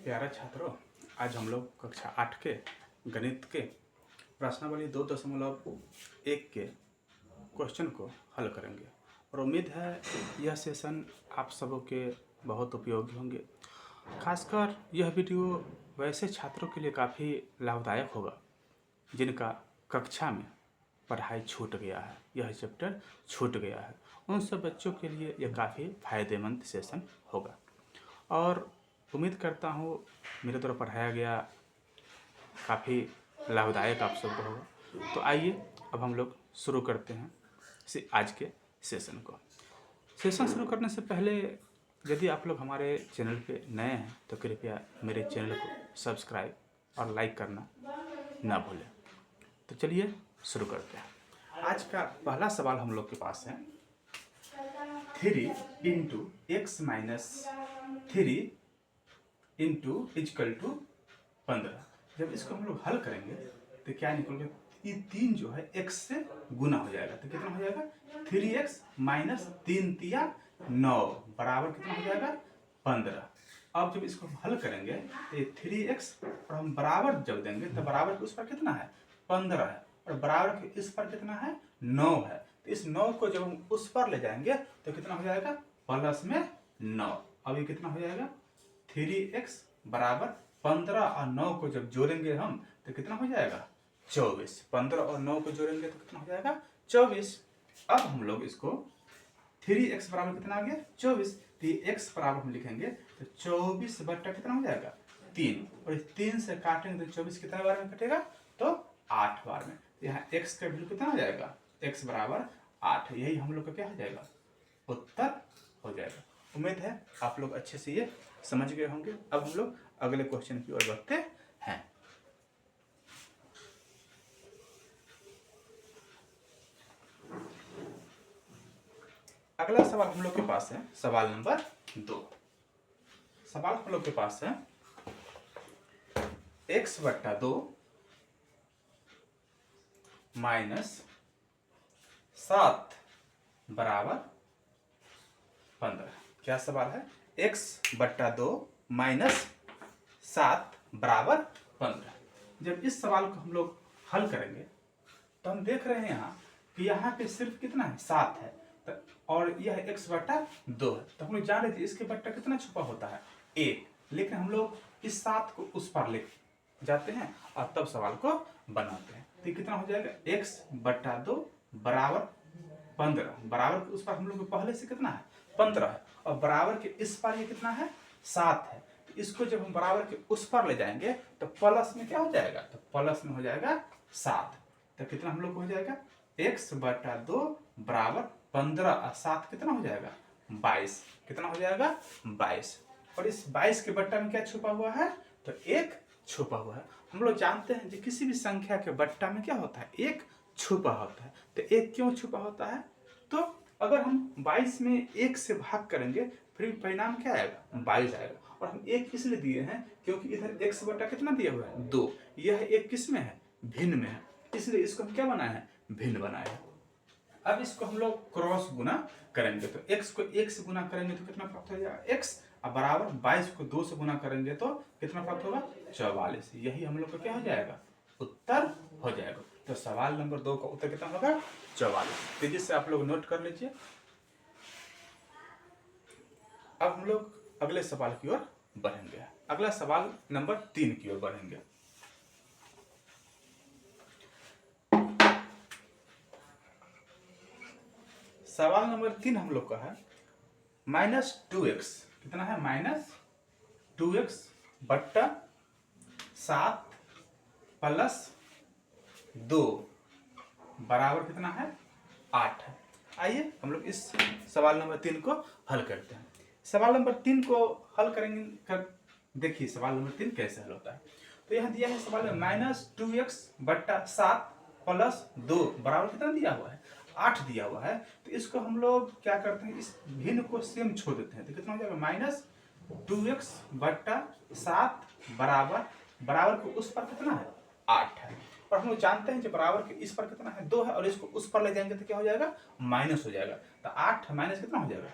प्यारे छात्रों, आज हम लोग कक्षा 8 के गणित के प्रश्नावली 2.1 के क्वेश्चन को हल करेंगे और उम्मीद है यह सेशन आप सबों के बहुत उपयोगी होंगे। खासकर यह वीडियो वैसे छात्रों के लिए काफ़ी लाभदायक होगा जिनका कक्षा में पढ़ाई छूट गया है, यह चैप्टर छूट गया है। उन सब बच्चों के लिए यह काफ़ी फायदेमंद सेशन होगा और उम्मीद करता हूँ मेरे द्वारा पढ़ाया गया काफ़ी लाभदायक आप सबको होगा। तो आइए अब हम लोग शुरू करते हैं आज के सेशन को। सेशन शुरू करने से पहले यदि आप लोग हमारे चैनल पे नए हैं तो कृपया मेरे चैनल को सब्सक्राइब और लाइक करना ना भूलें। तो चलिए शुरू करते हैं। आज का पहला सवाल हम लोग के पास है 3 into X minus 3 into equal to 15। जब इसको हम लोग हल करेंगे तो क्या निकलेगा, ये 3 जो है x से गुना हो जाएगा तो कितना हो जाएगा 3x माइनस 3 तिया 9 बराबर कितना हो जाएगा 15। अब जब इसको हम हल करेंगे तो ये 3x और हम बराबर जब देंगे तो बराबर के उस पर कितना है 15 है और बराबर के इस पर कितना है 9 है। तो इस 9 को जब हम उस पर ले जाएंगे तो कितना हो जाएगा प्लस में 9। अब ये कितना हो जाएगा 3x बराबर 15 और 9 को जब जोड़ेंगे हम तो कितना हो जाएगा 24। 15 और 9 को जोड़ेंगे तो कितना हो जाएगा 24। अब हम लोग इसको 3x बराबर कितना आ गया 24, तो ये x बराबर हम लिखेंगे तो 24 बट्टा कितना हो जाएगा 3 और इस 3 से काटेंगे तो 24 कितना बार में कटेगा तो 8 बार में। तो यहाँ x का वैल्यू कितना हो जाएगा x बराबर 8। यही हम लोग का क्या हो जाएगा उत्तर हो जाएगा। उम्मीद है आप लोग अच्छे से ये समझ गए होंगे। अब हम लोग अगले क्वेश्चन की ओर बढ़ते हैं। अगला सवाल हम लोग के पास है सवाल नंबर 2। सवाल हम लोग के पास है x बट्टा 2 माइनस 7 बराबर 15। क्या सवाल है x बट्टा 2 माइनस 7 बराबर 15। जब इस सवाल को हम लोग हल करेंगे तो हम देख रहे हैं यहाँ कि यहाँ पे सिर्फ कितना है 7 है और यह x बट्टा 2 है। तो हम लोग जान रहे थे इसके बट्टा कितना छुपा होता है 1, लेकिन हम लोग इस 7 को उस पर ले जाते हैं और तब सवाल को बनाते हैं। तो कितना हो जाएगा x बट्टा 2 बराबर 15। बराबर के उस पर हम लोग पहले से कितना है 15 है और बराबर के इस पर ये कितना है 7 है। तो इसको जब हम बराबर के उस पर ले जाएंगे तो प्लस में क्या हो जाएगा तो प्लस में हो जाएगा 7। तो कितना हम लोग को हो जाएगा x बट्टा 2 बराबर 15 और 7 कितना हो जाएगा 22। कितना हो जाएगा 22 और इस 22 के बट्टा में क्या छुपा हुआ है तो 1 छुपा हुआ है। हम लोग जानते हैं कि किसी भी संख्या के बट्टा में क्या होता है 1 छुपा होता है। तो 1 क्यों छुपा होता है तो अगर हम 22 में 1 से भाग करेंगे फिर परिणाम क्या आएगा 22 आएगा। और हम 1 इसलिए दिए हैं क्योंकि इधर x बट्टा कितना दिया हुआ है 2, यह 1 किस में है भिन्न में है, इसलिए इसको हम क्या बनाए हैं भिन्न बनाए हैं। अब इसको हम लोग क्रॉस गुना करेंगे तो x को 1 से गुना करेंगे तो कितना प्राप्त हो जाएगा x और बराबर 22 को 2 से गुना करेंगे तो कितना प्राप्त होगा 44। यही हम लोग का क्या हो जाएगा उत्तर हो जाएगा। तो सवाल नंबर 2 का उत्तर कितना होगा 44। तेजी से आप लोग नोट कर लीजिए। अब हम लोग अगले सवाल की ओर बढ़ेंगे। अगला सवाल नंबर 3 की ओर बढ़ेंगे। सवाल नंबर 3 हम लोग का है -2x। कितना है -2x बट्टा 7 प्लस 2 बराबर कितना है 8 है। आइए हम लोग इस सवाल नंबर 3 को हल करते हैं। सवाल नंबर 3 को हल करेंगे देखिए सवाल नंबर 3 कैसे हल होता है। तो यहाँ दिया है सवाल में -2x बट्टा 7 प्लस 2 बराबर कितना दिया हुआ है 8 दिया हुआ है। तो इसको हम लोग क्या करते हैं इस भिन्न को सेम छोड़ देते हैं तो कितना हो जाएगा -2x बट्टा 7 बराबर को उस पर कितना है 8 है। और हम लोग जानते हैं जो बराबर के इस पर कितना है 2 है और इसको उस पर ले जाएंगे तो क्या हो जाएगा माइनस हो जाएगा। तो 8 माइनस कितना हो जाएगा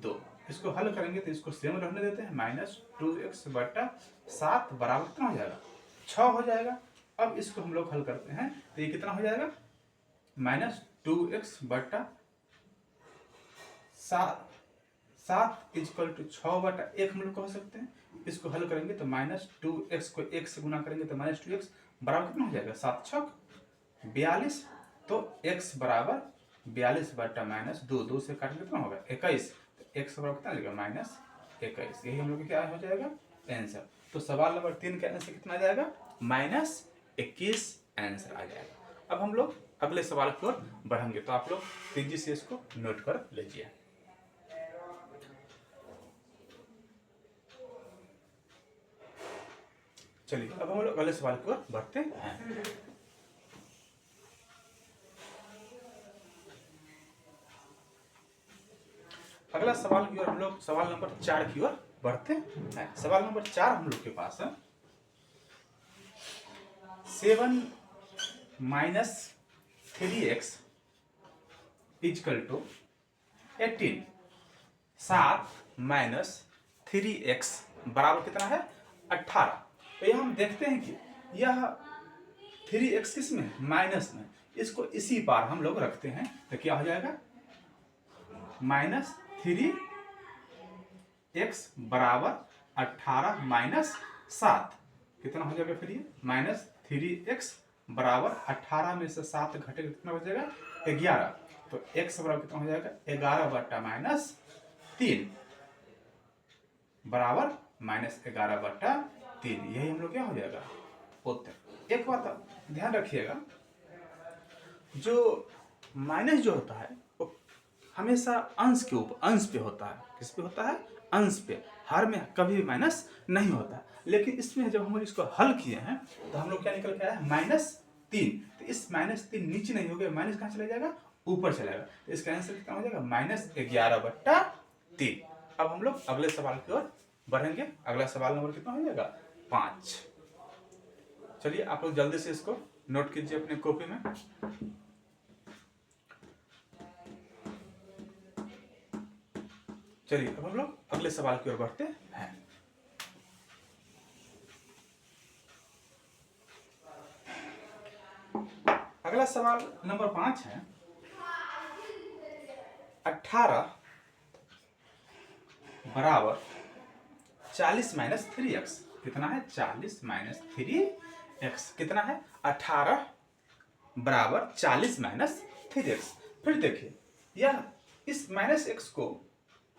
2। इसको हल करेंगे तो इसको सेम रहने देते हैं, -2x/7 बराबर कितना हो जाएगा 6 हो जाएगा। अब इसको हम लोग हल करते हैं तो ये कितना हो जाएगा -2x/7 7 = 6/1 हम लोग कह सकते हैं। इसको हल करेंगे तो -2x को 1 से गुना करेंगे तो -2x बराबर कितना हो जाएगा 7 छक 42। तो x बराबर 42/-2, 2 से काटेंगे कितना होगा 21। तो x बराबर कितना लगेगा -21। यही हम लोग क्या हो जाएगा आंसर। तो सवाल नंबर 3 का आंसर कितना आ जाएगा -21 आंसर आ जाएगा। अब हम लोग अगले सवाल की ओर बढ़ेंगे, तो आप लोग तेजी से इसको नोट कर लीजिए। चलिए अब हम लोग अगले सवाल की ओर बढ़ते हैं। अगला सवाल की ओर हम लोग सवाल नंबर 4 की ओर बढ़ते हैं। सवाल नंबर 4 हम लोग के पास है 7 - 3x = 18। 7 - 3x बराबर कितना है 18। तो यह हम देखते हैं कि यह 3x किस में माइनस में, इसको इसी पार हम लोग रखते हैं तो क्या हो जाएगा -3x बराबर 18 - 7 कितना हो जाएगा। फिर ये -3x बराबर 18 में से 7 घटेगा कितना बचेगा 11। तो x बराबर कितना हो जाएगा 11/-3 बराबर -11/3। यही हम लोग क्या हो जाएगा उत्तर। एक बात ध्यान रखिएगा, जो माइनस जो होता है वो हमेशा अंश के ऊपर अंश पे होता है। किस पे होता है अंश पे, हर में कभी भी माइनस नहीं होता। लेकिन इसमें जब हम इसको हल किए हैं तो हम लोग क्या निकल के आया है -3। तो इस -3 नीचे नहीं हो गया, माइनस कहाँ चला जाएगा ऊपर चलेगा। तो इसका आंसर कितना हो जाएगा -11/3। अब हम लोग अगले सवाल की ओर बढ़ेंगे। अगला सवाल नंबर कितना हो जाएगा 5। चलिए आप लोग जल्दी से इसको नोट कीजिए अपने कॉपी में। चलिए अब हम लोग अगले सवाल की ओर बढ़ते हैं। अगला सवाल नंबर 5 है 18 बराबर 40 - 3x कितना है 40 - 3x कितना है 18 बराबर 40 - 3x। फिर देखिए यह इस -x को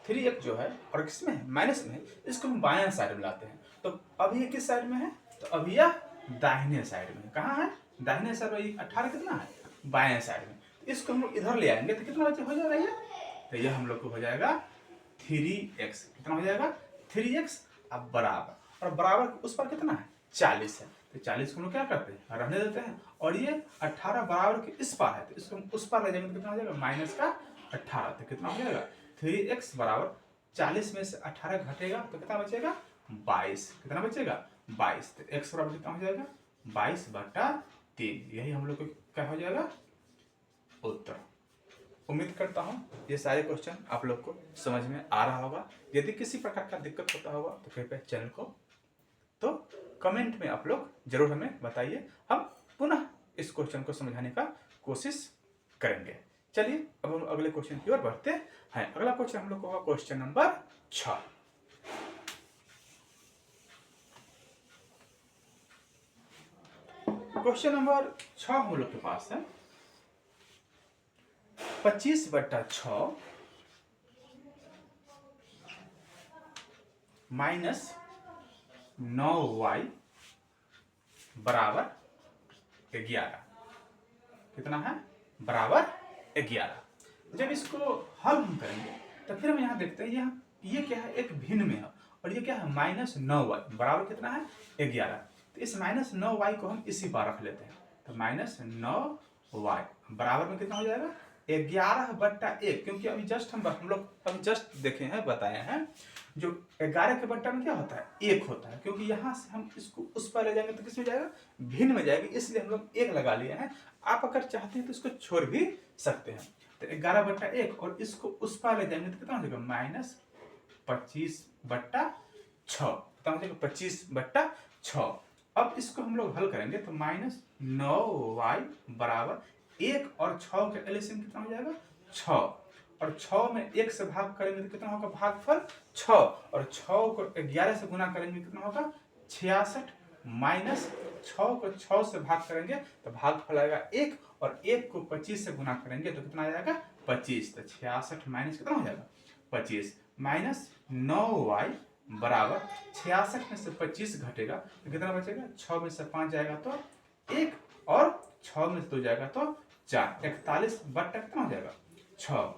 3x जो है और किसमें है माइनस में है, इसको हम बायां साइड में लाते हैं। तो अभी ये किस साइड में है तो अभी यह दाहिने साइड में। कहाँ है दाहिने साइड में। 18 कितना है बाएं साइड में। तो इसको हम लोग इधर ले आएंगे तो कितना हो जाएगा ये, तो यह हम लोग को हो जाएगा 3x। कितना हो जाएगा 3x। अब बराबर, और बराबर उस पर कितना है 40 है। तो 40 को हम लोग क्या करते हैं रहने देते हैं। और ये 18 बराबर के इस पार है तो इसको हम उस पार ले जाएंगे तो कितना हो जाएगा -18। तो कितना हो जाएगा 3x बराबर 40 में से 18 घटेगा तो कितना बचेगा 22। कितना बचेगा 22। तो x बराबर कितना हो जाएगा 22/3। यही हम लोग को क्या हो जाएगा उत्तर। उम्मीद करता हूँ ये सारे क्वेश्चन आप लोग को समझ में आ रहा होगा। यदि किसी प्रकार का दिक्कत होता होगा तो कृपया चैनल को तो कमेंट में आप लोग जरूर हमें बताइए, हम पुनः इस क्वेश्चन को समझाने का कोशिश करेंगे। चलिए अब हम अगले क्वेश्चन की ओर बढ़ते हैं। अगला क्वेश्चन हम लोग को होगा क्वेश्चन नंबर 6। क्वेश्चन नंबर 6 हम लोग के पास है 25/6 - 9y बराबर 11। कितना है बराबर 11। जब इसको हल हम करेंगे तो फिर हम यहाँ देखते हैं ये क्या है एक भिन्न में है और ये क्या है -9y बराबर कितना है 11। तो इस -9y को हम इसी बार रख लेते हैं। तो -9y बराबर में कितना हो जाएगा 11/1। क्योंकि अभी जस्ट हम लोग अभी जस्ट देखे हैं बताए हैं जो 11 के बट्टा में क्या होता है 1 होता है। क्योंकि यहाँ से हम इसको उस पर ले जाएंगे तो किस में जाएगा भिन्न में जाएगी, इसलिए हम लोग 1 लगा लिए हैं। आप अगर चाहते हैं तो इसको छोड़ भी सकते हैं। तो 11/1 और इसको उस पर ले जाएंगे तो कितना हो जाएगा 25/6 पता मुझे 25/6। अब इसको हम लोग हल करेंगे तो -9y बराबर 1 और 6 का एलसीएम कितना हो जाएगा 6, और 6 में 1 से भाग करेंगे तो कितना होगा भागफल 6, और 6 को 11 से गुना करेंगे कितना होगा 66, माइनस 6 को 6 से भाग करेंगे तो भागफल आएगा 1, और 1 को 25 से गुना करेंगे तो कितना आ जाएगा 25, तो 66 माइनस कितना हो जाएगा 25, माइनस 9y बराबर 66 में से 25 घटेगा तो कितना बचेगा 6 में से 5 जाएगा तो 1, और 6 में से 2 जाएगा तो 4, 41 बट्टा कितना हो जाएगा 6।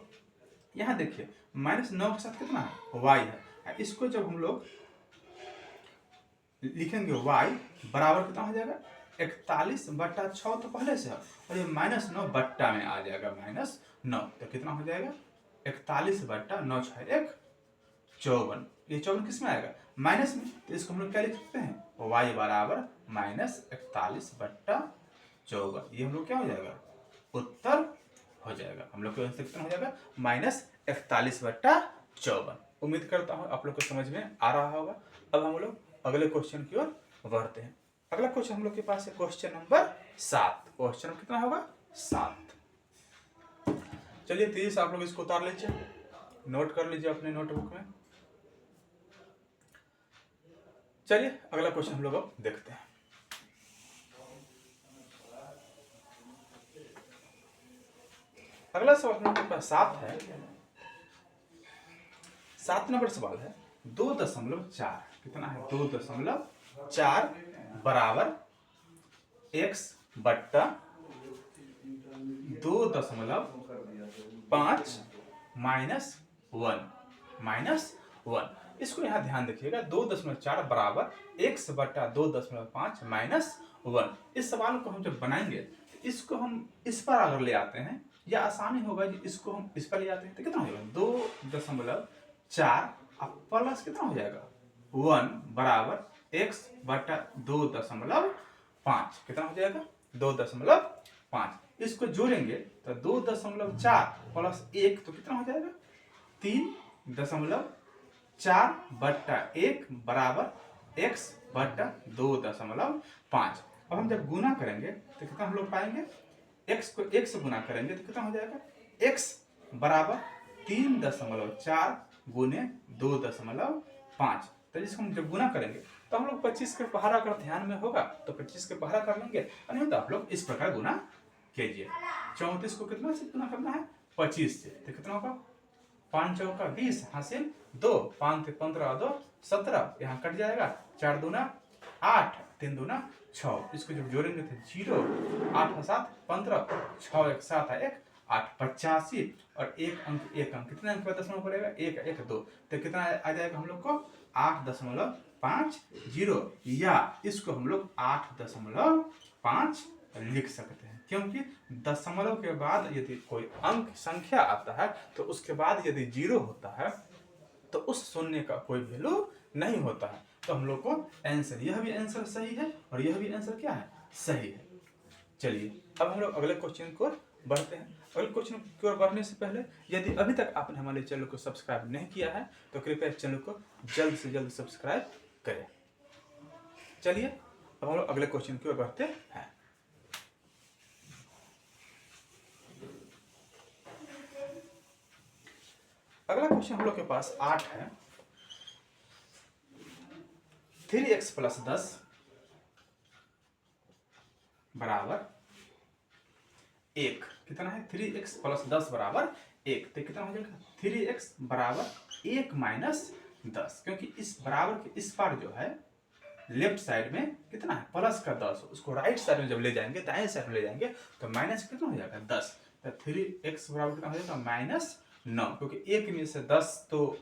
यहाँ देखिए -9 के साथ कितना है y है, इसको जब हम लोग लिखेंगे y बराबर कितना हो जाएगा 41/6 तो पहले से है, और ये -9 बट्टा में आ जाएगा -9, तो कितना हो जाएगा 41/9 6 1 54, ये 54 किस में आएगा माइनस में, तो इसको हम लोग क्या लिख सकते हैं y बराबर -41/54, ये हम लोग क्या हो जाएगा उत्तर हो जाएगा, हम लोग को आंसर कितना हो जाएगा -41/54। उम्मीद करता हूँ आप लोग को समझ में आ रहा होगा। अब हम लोग अगले क्वेश्चन की ओर बढ़ते हैं। अगला क्वेश्चन हम लोग के पास है क्वेश्चन नंबर 7। क्वेश्चन कितना होगा 7। चलिए तेजी से आप लोग इसको उतार लीजिए, नोट कर लीजिए अपने नोटबुक में। चलिए अगला क्वेश्चन हम लोग अब देखते हैं। अगला सवाल हम लोग के पास 7 है। 7 नंबर सवाल है 2.4 कितना है 2.4 बराबर x बट्टा 2.5 -1। इसको यहाँ ध्यान देखिएगा 2.4 बराबर x बट्टा 2.5 -1। इस सवाल को हम जब बनाएंगे इसको हम इस पर अगर ले आते हैं या आसानी होगा जी, इसको हम इस पर ले आते हैं तो कितना हो जाएगा 2.4 अब प्लस कितना हो जाएगा 1 बराबर x बटा 2.5 कितना हो जाएगा 2.5। इसको जोड़ेंगे तो 2.4 प्लस 1 तो कितना हो जाएगा 3.4 बट्टा 1 बराबर x बट्टा 2.5। अब हम जब गुना करेंगे तो कितना हम लोग पाएंगे x को 1 से गुना करेंगे तो कितना हो जाएगा x बराबर 3.4 गुने 2.5। तो जिसको हम जब गुना करेंगे तो हम लोग 25 के पहाड़ा अगर ध्यान में होगा तो 25 के पहाड़ा कर लेंगे, नहीं तो आप लोग इस प्रकार गुना कीजिए। 34 को कितना से गुना करना है 25 से, तो कितना होगा 5 चौका 20 हासिल 2, 5 से 15 2 17, यहाँ कट जाएगा 4 दूना 8 3 दूना 6। इसको जब जोड़ेंगे तो 0 8 7 15 6 1 7 1 8 85, और एक अंक कितने अंक पर दशमलव पड़ेगा 1 1 2, तो कितना आ जाएगा हम लोग को 8.50, या इसको हम लोग 8.5 लिख सकते हैं, क्योंकि दशमलव के बाद यदि कोई अंक संख्या आता है तो उसके बाद यदि 0 होता है तो उस शून्य का कोई वैल्यू नहीं होता है। तो हम लोग को आंसर, यह भी आंसर सही है और यह भी आंसर क्या है सही है। चलिए अब हम लोग अगले क्वेश्चन को बढ़ते हैं। अगले क्वेश्चन की ओर बढ़ने से पहले यदि अभी तक आपने हमारे चैनल को सब्सक्राइब नहीं किया है तो कृपया चैनल को जल्द से जल्द सब्सक्राइब करें। चलिए अब हम लोग अगले क्वेश्चन की ओर बढ़ते हैं। अगला क्वेश्चन हम लोग के पास 8 है। 3x + 10 बराबर 1 कितना है 3x + 10 बराबर 1, तो कितना हो जाएगा 3x बराबर 1 - 10, क्योंकि इस बराबर के इस पार जो है लेफ्ट साइड में कितना है प्लस का 10, उसको राइट साइड में जब ले जाएंगे दाएं साइड में ले जाएंगे तो माइनस कितना हो जाएगा 10, तो 3x बराबर कितना हो जाएगा -9, क्योंकि 1 में से 10 तो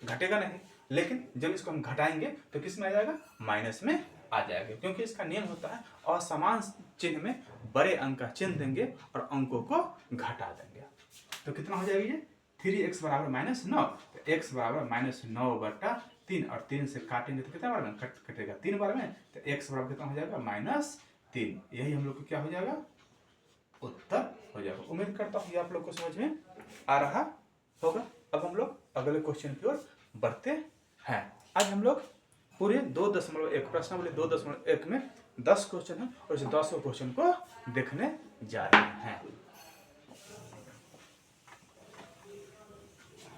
घटेगा नहीं, लेकिन जब इसको हम घटाएंगे तो किस में आ जाएगा माइनस में आ जाएगा, क्योंकि इसका नियम होता है असमान चिन्ह में बड़े अंक का चिन्ह देंगे और अंकों को घटा देंगे। तो कितना हो जाएगा ये 3x बराबर -9, तो x बराबर -9/3, और 3 से काटेंगे तो कितना बार में कटेगा 3 बार में, तो x बराबर कितना हो जाएगा -3। यही हम लोग को क्या हो जाएगा उत्तर हो जाएगा। उम्मीद करता हूँ ये आप लोग को समझ में आ रहा होगा। अब हम लोग अगले क्वेश्चन की ओर बढ़ते हैं। आज हम लोग पूरे 2.1 प्रश्नावली 2.1 में 10 क्वेश्चन है और इस 10 क्वेश्चन को देखने जा रहे हैं।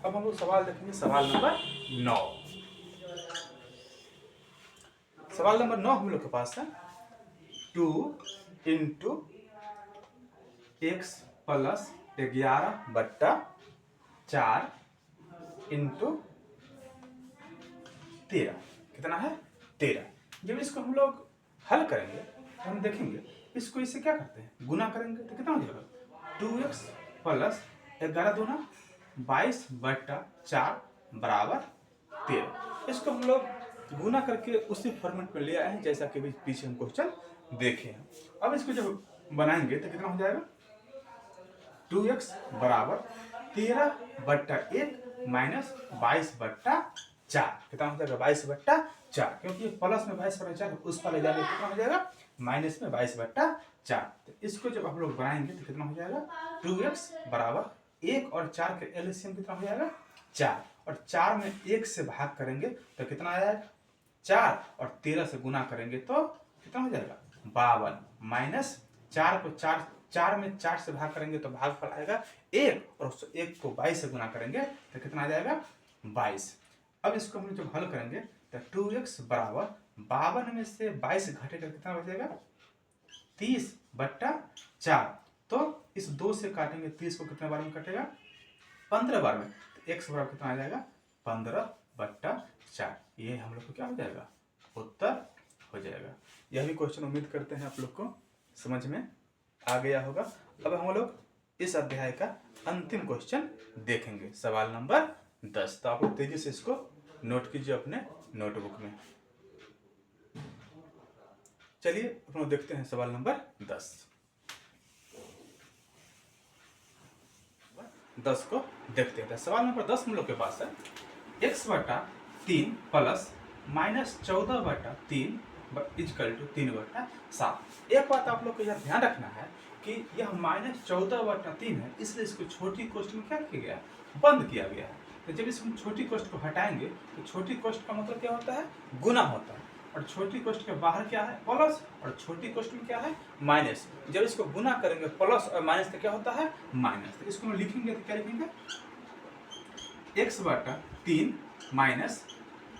अब हम लोग सवाल देखेंगे। सवाल नंबर 9। सवाल नंबर 9 हम लोग के पास है 2 इंटू एक्स प्लस 11/4 इंटू 13। कितना है? 13। जब इसको हम लोग हल करेंगे तो हम देखेंगे इसको इससे क्या करते हैं, गुना करेंगे तो कितना हो जाएगा 2x प्लस 11 दूना 22/4 बराबर 13। इसको हम लोग गुना करके उसी फॉर्मेट में ले आए हैं जैसा कि पीछे हम क्वेश्चन देखे हैं। अब इसको जब बनाएंगे तो कितना हो जाएगा 2x बराबर 13/1 माइनस 22/4। कितना हो जाएगा 22/4, क्योंकि प्लस में 22/4 उस पर ले जाएंगे कितना हो जाएगा माइनस में 22/4। तो इसको जब हम लोग बनाएंगे तो कितना हो जाएगा 2x बराबर 1 और 4 के एलसीएम कितना हो जाएगा 4, और 4 में 1 से भाग करेंगे तो कितना आ जाएगा 4, और 13 से गुना करेंगे तो कितना हो जाएगा 52, माइनस 4 को 4 में 4 से भाग करेंगे तो भागफल आएगा 1, और उस 1 को 22 से गुना करेंगे तो कितना आ जाएगा 22। अब इसको हम जब हल करेंगे तो 2x बराबर 52 में से 22 घटेगा कितना बचेगा 30/4। तो इस 2 से काटेंगे 30 को कितने बार में कटेगा 15 बार में, तो x बराबर कितना आ जाएगा 15/4। ये हम लोग को क्या हो जाएगा उत्तर हो जाएगा। यह भी क्वेश्चन उम्मीद करते हैं आप लोग को समझ में आ गया होगा। अब हम लोग इस अध्याय का अंतिम क्वेश्चन देखेंगे, सवाल नंबर 10। तो आप लोग तेजी से इसको नोट कीजिए अपने नोटबुक में। चलिए हम लोग देखते हैं सवाल नंबर 10 को देखते हैं। सवाल नंबर 10 हम लोग के पास है x/3 प्लस -14/3 इक्वल टू 3/7। एक बात आप लोग को यह ध्यान रखना है कि यह -14/3 है, इसलिए इसको छोटी कोष्ठ में क्या किया गया बंद किया गया है। तो जब इसमें छोटी कोष्ठ को हटाएंगे तो छोटी कोष्ठ का मतलब क्या होता है गुना होता है, और छोटी कोष्ठ के बाहर क्या है प्लस, और छोटी कोष्ठ में क्या है माइनस। जब इसको गुना करेंगे प्लस और माइनस तो क्या होता है माइनस। तो इसको हम लिखेंगे तो क्या लिखेंगे x/3 माइनस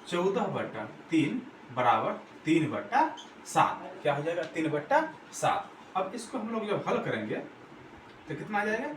14/3 बराबर 3/7। क्या हो जाएगा 3/7। अब इसको हम लोग जब हल करेंगे तो कितना आ जाएगा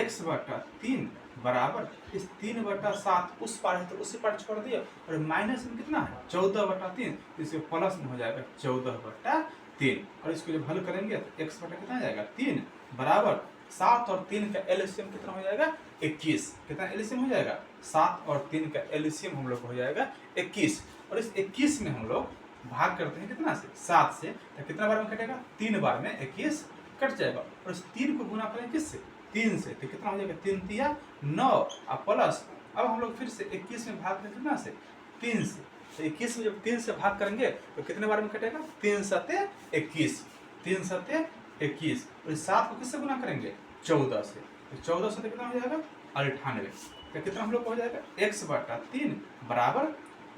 x/3 बराबर इस 3/7 उस पार है तो उसी पार छोड़ दिया, और माइनस में कितना है 14/3, इसके प्लस में हो जाएगा 14/3। और इसको जब हल करेंगे तो x बटा कितना आ जाएगा 3 बराबर 7 और 3 का एलसीएम कितना हो जाएगा 21। कितना एलसीएम हो जाएगा 7 और 3 का एलसीएम हम लोग को हो जाएगा 21, और इस 21 में हम लोग भाग करते हैं कितना से 7 से, तो कितना बार में कटेगा 3 बार में 21 कट जाएगा, और इस 3 को गुना करें किससे 3 से, तो कितना हो जाएगा 3 तिया 9 और प्लस। अब हम लोग फिर से 21 में भाग करें कितना से 3 से, तो 21 में जब 3 से भाग करेंगे तो कितने बार में कटेगा 3 7 21, 3 7 21, और 7 को किससे गुना करेंगे 14 से, तो 14 से कितना हो जाएगा 98। तो कितना हम लोग को हो जाएगा x/3 बराबर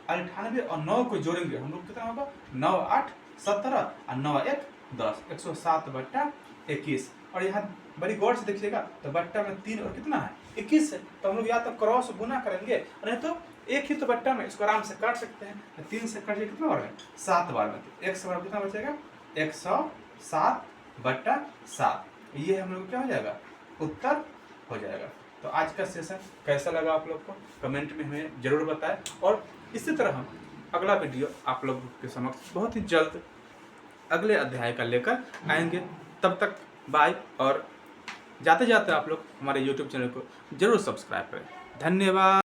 98, और 9 को जोड़ेंगे हम लोग कितना होगा 9 8 17 और 9 1 10, 107/21। और यहाँ बड़ी गौर से देखिएगा तो बट्टा में 3 और कितना है 21 है, तो हम लोग या तो क्रॉस गुना करेंगे, नहीं तो एक ही तो बट्टा में इसको आराम से काट सकते हैं। तो 3 से काटिए कितना बार में 7 बार में, तो x बराबर कितना बचेगा 107/7। ये हम लोग क्या हो जाएगा उत्तर हो जाएगा। तो आज का सेशन कैसा लगा आप लोग को कमेंट में हमें जरूर बताएं, और इसी तरह हम अगला वीडियो आप लोगों के समक्ष बहुत ही जल्द अगले अध्याय का लेकर आएंगे। तब तक बाय, और जाते जाते आप लोग हमारे YouTube चैनल को जरूर सब्सक्राइब करें। धन्यवाद।